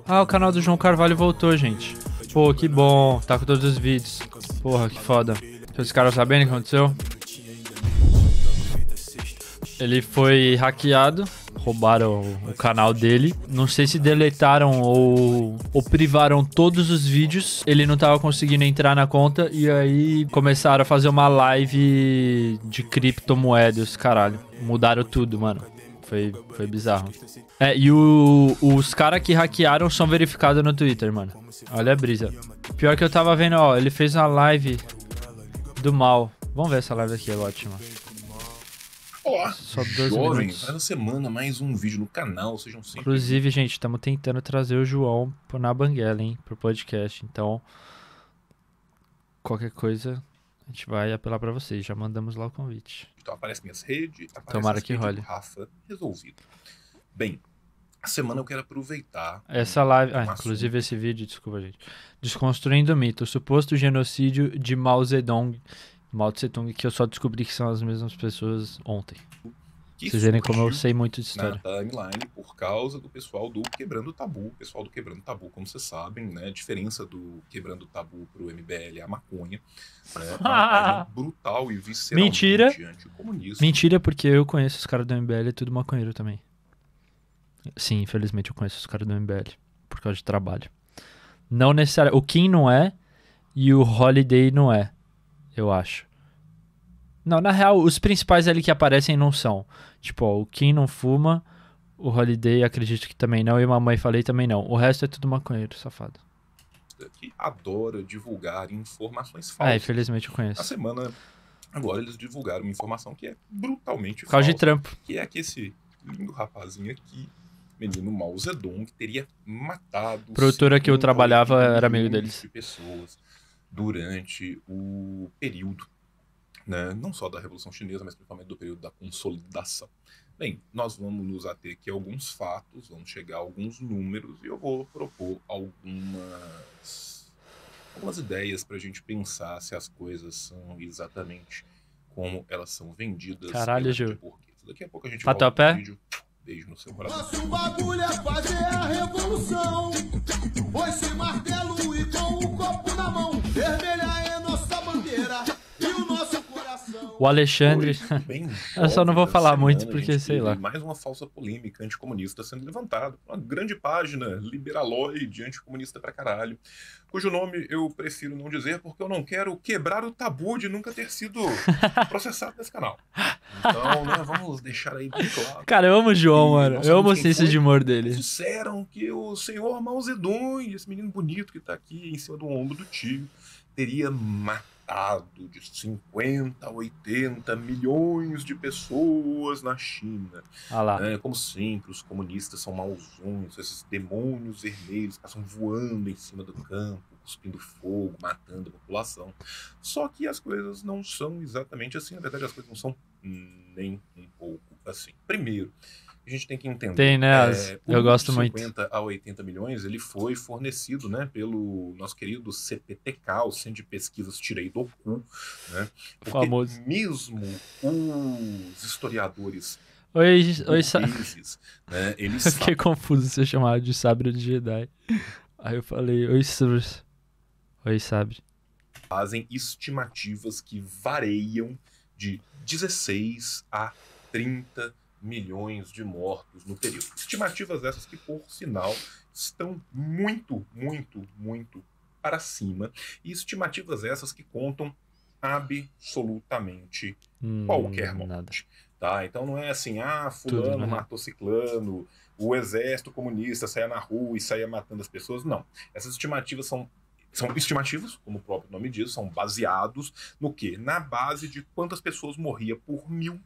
Ah, o canal do João Carvalho voltou, gente. Pô, que bom. Tá com todos os vídeos. Porra, que foda. Os caras sabendo o que aconteceu? Ele foi hackeado. Roubaram o canal dele. Não sei se deletaram ou privaram todos os vídeos. Ele não tava conseguindo entrar na conta. E aí começaram a fazer uma live de criptomoedas, caralho. Mudaram tudo, mano. Foi bizarro. E os caras que hackearam são verificados no Twitter, mano. Olha a brisa. Pior que eu tava vendo, ó. Ele fez uma live do mal. Vamos ver essa live aqui, é ótima. Olá, só 12 jovem, minutos. cada semana mais um vídeo no canal, sejam sempre... Inclusive, gente, estamos tentando trazer o João na Banguela, hein, pro podcast. Então, qualquer coisa, a gente vai apelar pra vocês. Já mandamos lá o convite. Então aparece minhas redes, aparece Tomara que role. Rafa, resolvido. Bem, a semana eu quero aproveitar... Essa live... inclusive esse vídeo, desculpa, gente. Desconstruindo o mito, o suposto genocídio de Mao Zedong, que eu só descobri que são as mesmas pessoas ontem. Vocês verem como eu sei muito de história. Na timeline, por causa do pessoal do Quebrando o Tabu. O pessoal do Quebrando o Tabu, como vocês sabem, né? A diferença do Quebrando o Tabu pro MBL é a maconha. Né? Uma brutal e visceralmente anticomunista. Mentira, porque eu conheço os caras do MBL, é tudo maconheiro também. Sim, infelizmente eu conheço os caras do MBL, por causa de trabalho. Não necessariamente. O Kim não é, e o Holiday não é. Eu acho. Não, na real, os principais ali que aparecem não são. Tipo, ó, o Kim não fuma, o Holiday acredito que também não, e o Mamãe Falei também não. O resto é tudo maconheiro, safado. Que adora divulgar informações falsas. Infelizmente eu conheço. Na semana, agora eles divulgaram uma informação que é brutalmente falsa. De trampo. Que é que esse lindo rapazinho aqui, menino Mao Zedong, teria matado... A produtora que eu trabalhava era amigo deles. De pessoas durante o período, né, não só da Revolução Chinesa, mas principalmente do período da consolidação. Bem, nós vamos nos ater aqui a alguns fatos, vamos chegar a alguns números e eu vou propor algumas ideias para a gente pensar se as coisas são exatamente como elas são vendidas. Caralho, Gil. Daqui a pouco a gente volta pro vídeo. Beijo no seu coração. Nosso bagulho é fazer a revolução. Esse martelo e com o copo na mão. Vermelha é nossa bandeira e o nosso coração. O Alexandre... Eu só não vou falar muito porque, sei lá. Mais uma falsa polêmica anticomunista sendo levantada. Uma grande página liberaloide, anticomunista pra caralho, cujo nome eu prefiro não dizer porque eu não quero quebrar o tabu de nunca ter sido processado nesse canal. Então, né, vamos deixar aí bem claro. Cara, eu amo o João, mano. Eu amo o senso de humor dele. Disseram que o senhor Mao Zedong, esse menino bonito que tá aqui em cima do ombro do tio, teria matado de 50 a 80 milhões de pessoas na China. Como sempre, os comunistas são mauzões, esses demônios vermelhos que passam voando em cima do campo, cuspindo fogo, matando a população. Só que as coisas não são exatamente assim. Na verdade, as coisas não são nem um pouco assim. Primeiro, a gente tem que entender. Tem, né? Eu gosto muito. 50 a 80 milhões, ele foi fornecido, né, pelo nosso querido CPTK, o Centro de Pesquisas Tirei do Cu, né? Porque famoso. Mesmo os historiadores burgueses, né, eles eu fiquei confuso ser chamado de Sabre de Jedi. Aí eu falei, oi, Sabre. Fazem estimativas que variam de 16 a 30 milhões de mortos no período. Estimativas essas que, por sinal, estão muito para cima. E estimativas essas que contam absolutamente qualquer morte. Tá? Então não é assim, fulano matou ciclano, o exército comunista saía na rua e saía matando as pessoas. Não. Essas estimativas são estimativas, como o próprio nome diz, são baseados no quê? Na base de quantas pessoas morriam por 1000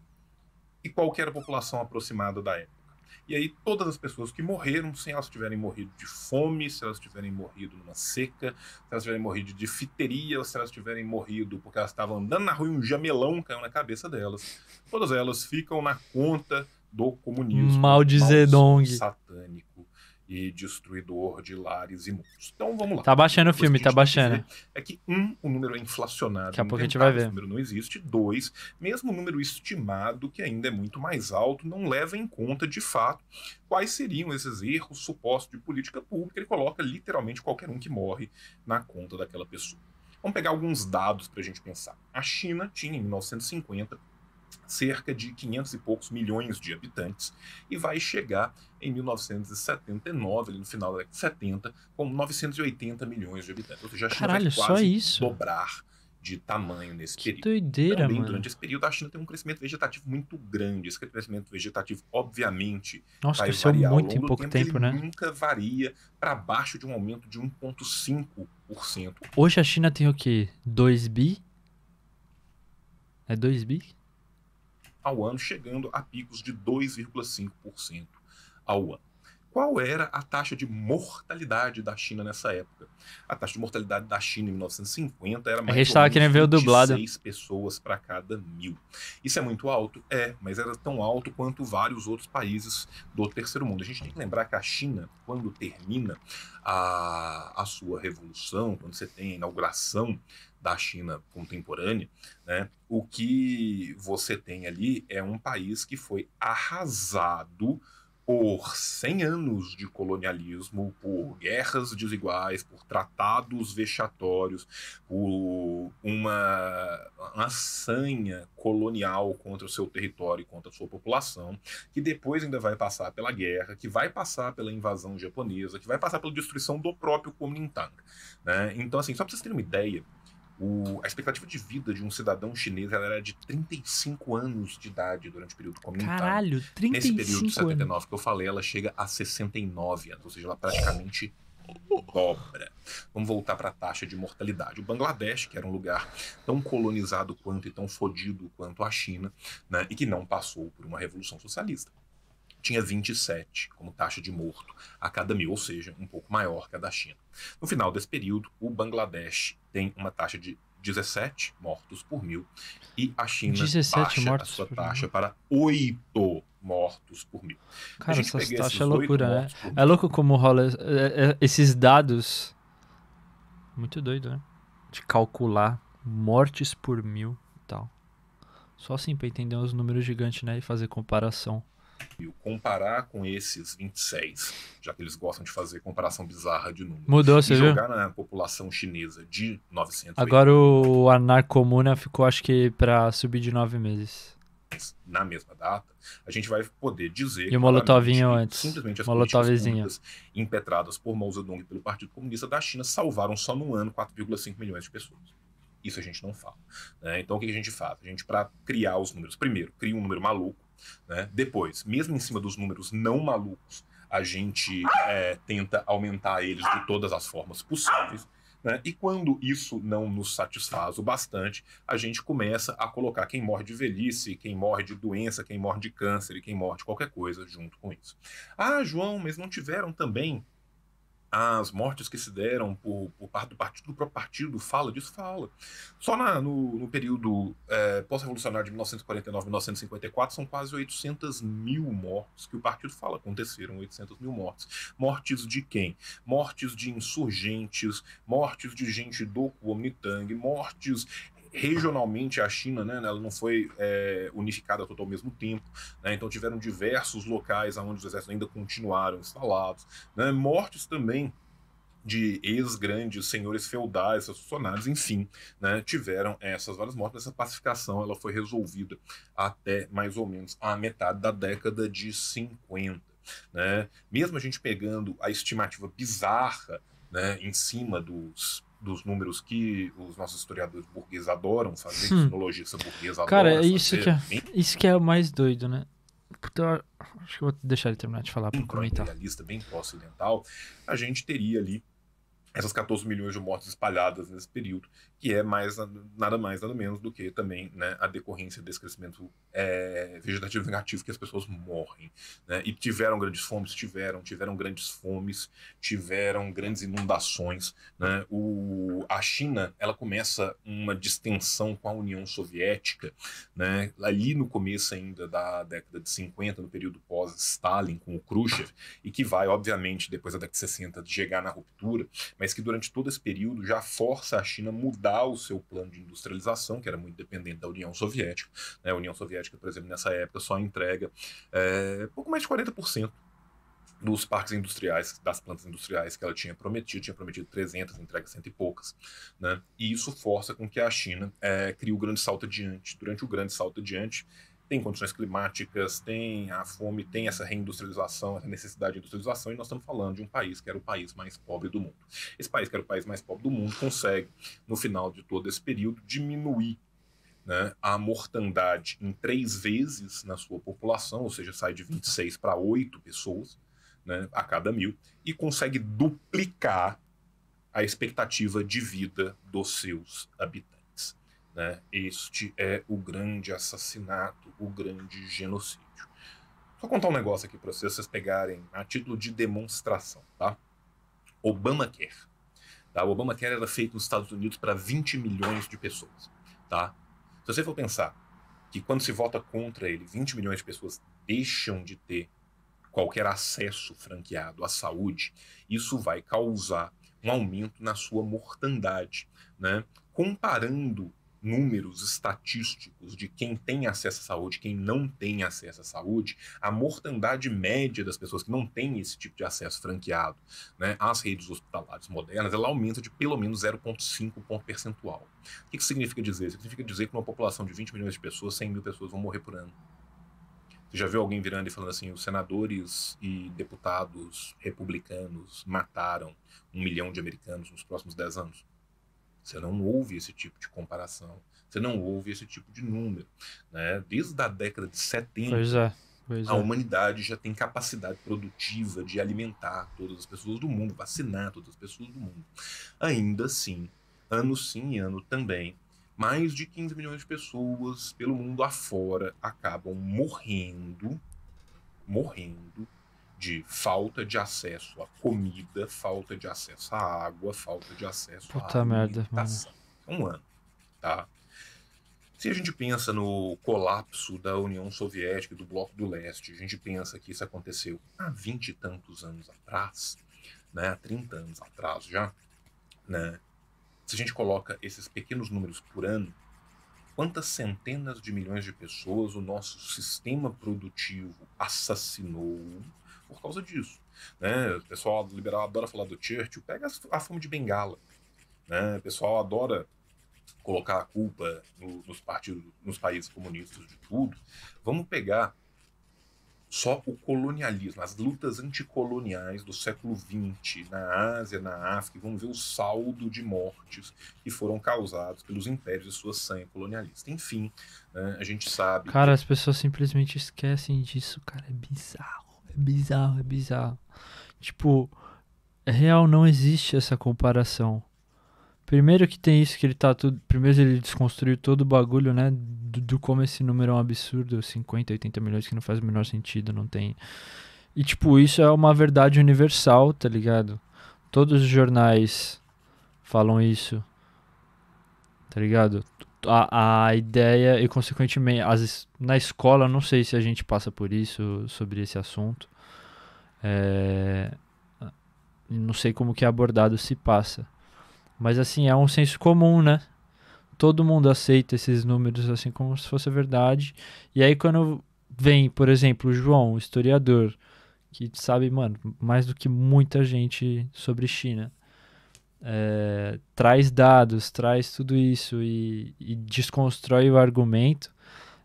e qual que era a população aproximada da época. E aí todas as pessoas que morreram, se elas tiverem morrido de fome, se elas tiverem morrido numa seca, se elas tiverem morrido de difteria, ou se elas tiverem morrido porque elas estavam andando na rua e um jamelão caiu na cabeça delas, todas elas ficam na conta do comunismo Mao Zedong satânico e destruidor de lares e mundos. Então vamos lá. Tá baixando o filme, tá baixando. É que o número é inflacionado. Daqui a pouco a gente vai ver. O número não existe. 2, mesmo o número estimado, que ainda é muito mais alto, não leva em conta, de fato, quais seriam esses erros supostos de política pública. Ele coloca literalmente qualquer um que morre na conta daquela pessoa. Vamos pegar alguns dados para a gente pensar. A China tinha, em 1950, cerca de 500 e poucos milhões de habitantes, e vai chegar em 1979, ali no final da década de 70, com 980 milhões de habitantes. Ou seja, a China vai quase dobrar de tamanho nesse período. Doideira, também, mano. Durante esse período, a China tem um crescimento vegetativo muito grande. Esse crescimento vegetativo, obviamente, nossa, vai cresceu variar muito em pouco tempo, ele né? nunca varia para baixo de um aumento de 1,5%. Hoje a China tem o quê? 2 bi? É 2 bi? Ao ano, chegando a picos de 2,5% ao ano. Qual era a taxa de mortalidade da China nessa época? A taxa de mortalidade da China em 1950 era mais ou menos 26 pessoas para cada 1000. Isso é muito alto? É, mas era tão alto quanto vários outros países do terceiro mundo. A gente tem que lembrar que a China, quando termina a sua revolução, quando você tem a inauguração da China contemporânea, né, o que você tem ali é um país que foi arrasado por 100 anos de colonialismo, por guerras desiguais, por tratados vexatórios, por uma sanha colonial contra o seu território e contra a sua população, que depois ainda vai passar pela guerra, que vai passar pela invasão japonesa, que vai passar pela destruição do próprio Kuomintang, né? Então, assim, só para vocês terem uma ideia, a expectativa de vida de um cidadão chinês era de 35 anos de idade durante o período Kuomintang. Caralho, 35 anos. Nesse período de 79 que eu falei, ela chega a 69 anos, ou seja, ela praticamente dobra. Vamos voltar para a taxa de mortalidade. O Bangladesh, que era um lugar tão colonizado quanto e tão fodido quanto a China, né, e que não passou por uma revolução socialista, tinha 27 como taxa de morto a cada 1000, ou seja, um pouco maior que a da China. No final desse período, o Bangladesh tem uma taxa de 17 mortos por 1000 e a China baixa a sua taxa para 8 mortos por 1000. Cara, essa taxa é loucura, né? É louco como rola esses dados. Muito doido, né? De calcular mortes por 1000 e tal. Só assim pra entender os números gigantes, né? E fazer comparação. Comparar com esses 26, já que eles gostam de fazer comparação bizarra de números. Mudou, você viu? Jogar na população chinesa de 900. Agora o Anarcomuna ficou, acho que, pra subir de 9 meses. Na mesma data, a gente vai poder dizer... E o Molotovinho antes. Simplesmente as políticas públicas impetradas por Mao Zedong e pelo Partido Comunista da China salvaram só no ano 4,5 milhões de pessoas. Isso a gente não fala, né? Então o que a gente faz? A gente, para criar os números, primeiro, cria um número maluco, né? Depois, mesmo em cima dos números não malucos, a gente tenta aumentar eles de todas as formas possíveis, né? E quando isso não nos satisfaz o bastante, a gente começa a colocar quem morre de velhice, quem morre de doença, quem morre de câncer e quem morre de qualquer coisa junto com isso. Ah, João, mas não tiveram também as mortes que se deram por parte do partido? O próprio partido fala disso? Fala. Só no período pós-revolucionário de 1949 1954 são quase 800 mil mortes que o partido fala aconteceram. 800 mil mortes. Mortes de quem? Mortes de insurgentes, mortes de gente do Kuomintang, mortes... Regionalmente, a China, né, ela não foi unificada total ao mesmo tempo, né, então tiveram diversos locais onde os exércitos ainda continuaram instalados, né, mortes também de ex-grandes senhores feudais, seus funcionários, enfim, né, tiveram essas várias mortes. Essa pacificação ela foi resolvida até mais ou menos a metade da década de 50. Né? Mesmo a gente pegando a estimativa bizarra, né, em cima dos números que os nossos historiadores burgueses adoram fazer, sinologista burguesa adora Cara, fazer. Isso que é o mais doido, né? Então, acho que eu vou deixar ele terminar de falar para comentar. Bem pós-ocidental, a gente teria ali essas 14 milhões de mortes espalhadas nesse período, que é nada mais, nada menos do que também, né, a decorrência desse crescimento vegetativo negativo, que as pessoas morrem. Né? E tiveram grandes fomes, tiveram grandes fomes, tiveram grandes inundações. Né? A China, ela começa uma distensão com a União Soviética, né? Ali no começo ainda da década de 50, no período pós-Stalin, com o Khrushchev, e que vai, obviamente, depois da década de 60, chegar na ruptura, mas que durante todo esse período já força a China a mudar o seu plano de industrialização, que era muito dependente da União Soviética. Né? A União Soviética, por exemplo, nessa época só entrega pouco mais de 40% dos parques industriais, das plantas industriais que ela tinha prometido 300, entrega cento e poucas. Né? E isso força com que a China crie o grande salto adiante. Durante o grande salto adiante, tem condições climáticas, tem a fome, tem essa reindustrialização, essa necessidade de industrialização, e nós estamos falando de um país que era o país mais pobre do mundo. Esse país que era o país mais pobre do mundo consegue, no final de todo esse período, diminuir, né, a mortandade em 3 vezes na sua população, ou seja, sai de 26 para 8 pessoas, né, a cada 1000, e consegue duplicar a expectativa de vida dos seus habitantes. Né? Este é o grande assassinato, o grande genocídio. Vou contar um negócio aqui para vocês pegarem a título de demonstração. Tá? Obamacare. Tá? O Obamacare era feito nos Estados Unidos para 20 milhões de pessoas. Tá? Se você for pensar que quando se vota contra ele, 20 milhões de pessoas deixam de ter qualquer acesso franqueado à saúde, isso vai causar um aumento na sua mortandade. Né? Comparando números estatísticos de quem tem acesso à saúde, quem não tem acesso à saúde, a mortandade média das pessoas que não têm esse tipo de acesso franqueado, né, às redes hospitalares modernas, ela aumenta de pelo menos 0,5 ponto percentual. O que isso significa dizer? Isso significa dizer que numa população de 20 milhões de pessoas, 100 mil pessoas vão morrer por ano. Você já viu alguém virando e falando assim, os senadores e deputados republicanos mataram 1 milhão de americanos nos próximos 10 anos? Você não ouve esse tipo de comparação, você não ouve esse tipo de número. Né? Desde a década de 70, a humanidade já tem capacidade produtiva de alimentar todas as pessoas do mundo, vacinar todas as pessoas do mundo. Ainda assim, ano sim e ano também, mais de 15 milhões de pessoas pelo mundo afora acabam morrendo de falta de acesso à comida, falta de acesso à água, falta de acesso à alimentação. Um ano, tá? Se a gente pensa no colapso da União Soviética e do Bloco do Leste, a gente pensa que isso aconteceu há 20 e tantos anos atrás, né? Há 30 anos atrás já, né? Se a gente coloca esses pequenos números por ano, quantas centenas de milhões de pessoas o nosso sistema produtivo assassinou por causa disso. Né? O pessoal liberal adora falar do Churchill, pega a fome de Bengala. Né? O pessoal adora colocar a culpa nos partidos, nos países comunistas de tudo. Vamos pegar só o colonialismo, as lutas anticoloniais do século XX na Ásia, na África, e vamos ver o saldo de mortes que foram causados pelos impérios e sua sanha colonialista. Enfim, né, a gente sabe... Cara, as pessoas simplesmente esquecem disso, cara. É bizarro, é bizarro. Tipo, é real, não existe essa comparação. Primeiro que tem isso, que ele tá tudo... Primeiro ele desconstruiu todo o bagulho, né? Do como esse número é um absurdo, 50, 80 milhões, que não faz o menor sentido, não tem... E, tipo, isso é uma verdade universal, tá ligado? Todos os jornais falam isso, tá ligado? A ideia, e consequentemente, na escola, não sei se a gente passa por isso, sobre esse assunto. Não sei como que é abordado, se passa. Mas, assim, é um senso comum, né? Todo mundo aceita esses números assim como se fosse verdade. E aí quando vem, por exemplo, o João, o historiador, que sabe, mano, mais do que muita gente sobre China, traz dados, traz tudo isso e desconstrói o argumento,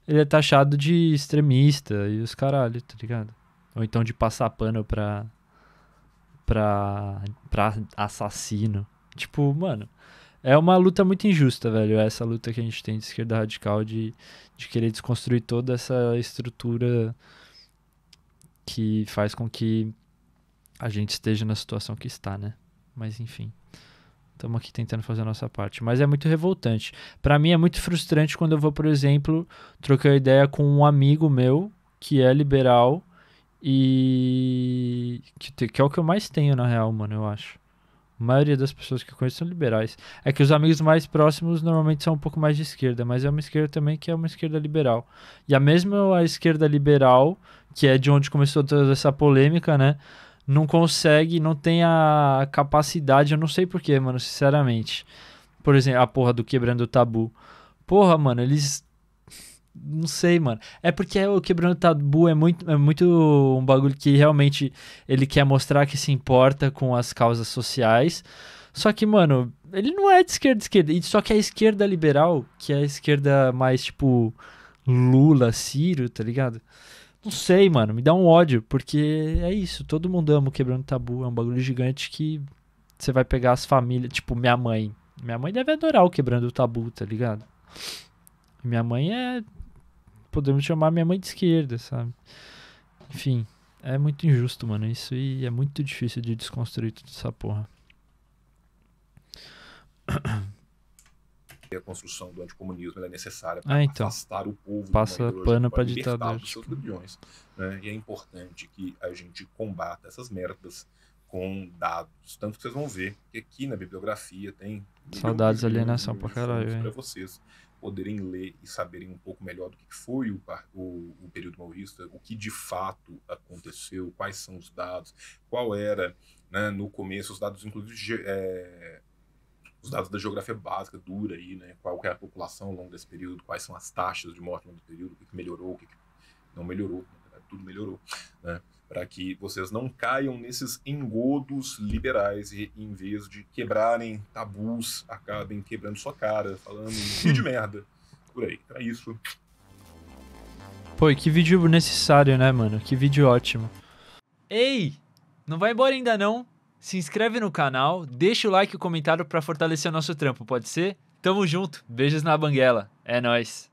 ele é taxado de extremista e os caralho, tá ligado? Ou então de passar pano pra assassino. Tipo, mano... É uma luta muito injusta, velho, essa luta que a gente tem de esquerda radical de querer desconstruir toda essa estrutura que faz com que a gente esteja na situação que está, né? Mas enfim, estamos aqui tentando fazer a nossa parte. Mas é muito revoltante. Pra mim é muito frustrante quando eu vou, por exemplo, trocar ideia com um amigo meu que é liberal e que é o que eu mais tenho, na real, mano, eu acho. A maioria das pessoas que eu conheço são liberais. É que os amigos mais próximos normalmente são um pouco mais de esquerda, mas é uma esquerda também que é uma esquerda liberal. E a mesma esquerda liberal, que é de onde começou toda essa polêmica, né? Não consegue, não tem a capacidade, eu não sei porquê, mano, sinceramente. Por exemplo, a porra do Quebrando o Tabu. Porra, mano, eles... Não sei, mano. É porque o Quebrando o Tabu é muito um bagulho que realmente ele quer mostrar que se importa com as causas sociais. Só que, mano, ele não é de esquerda. Só que a esquerda liberal, que é a esquerda mais, tipo, Lula, Ciro, tá ligado? Não sei, mano. Me dá um ódio, porque é isso. Todo mundo ama o Quebrando o Tabu. É um bagulho gigante que você vai pegar as famílias. Tipo, minha mãe. Minha mãe deve adorar o Quebrando o Tabu, tá ligado? Minha mãe é... Podemos chamar minha mãe de esquerda, sabe? Enfim, é muito injusto, mano, isso, e é muito difícil de desconstruir toda essa porra. A construção do anticomunismo é necessária para então, afastar o povo passa pano para ditador, dos seus rebeliões, né? E é importante que a gente combata essas merdas com dados, tanto que vocês vão ver que aqui na bibliografia tem saudades de alienação pra caralho, para vocês poderem ler e saberem um pouco melhor do que foi o período maoísta, o que de fato aconteceu, quais são os dados, qual era, né, no começo, os dados, inclusive, os dados da geografia básica dura aí, né, qual que é a população ao longo desse período, quais são as taxas de morte ao longo do período, o que melhorou, o que não melhorou, tudo melhorou, né, para que vocês não caiam nesses engodos liberais e, em vez de quebrarem tabus, acabem quebrando sua cara, falando de merda. Por aí, é isso. Pô, e que vídeo necessário, né, mano? Que vídeo ótimo. Ei, não vai embora ainda não? Se inscreve no canal, deixa o like e o comentário pra fortalecer o nosso trampo, pode ser? Tamo junto, beijos na banguela, é nóis.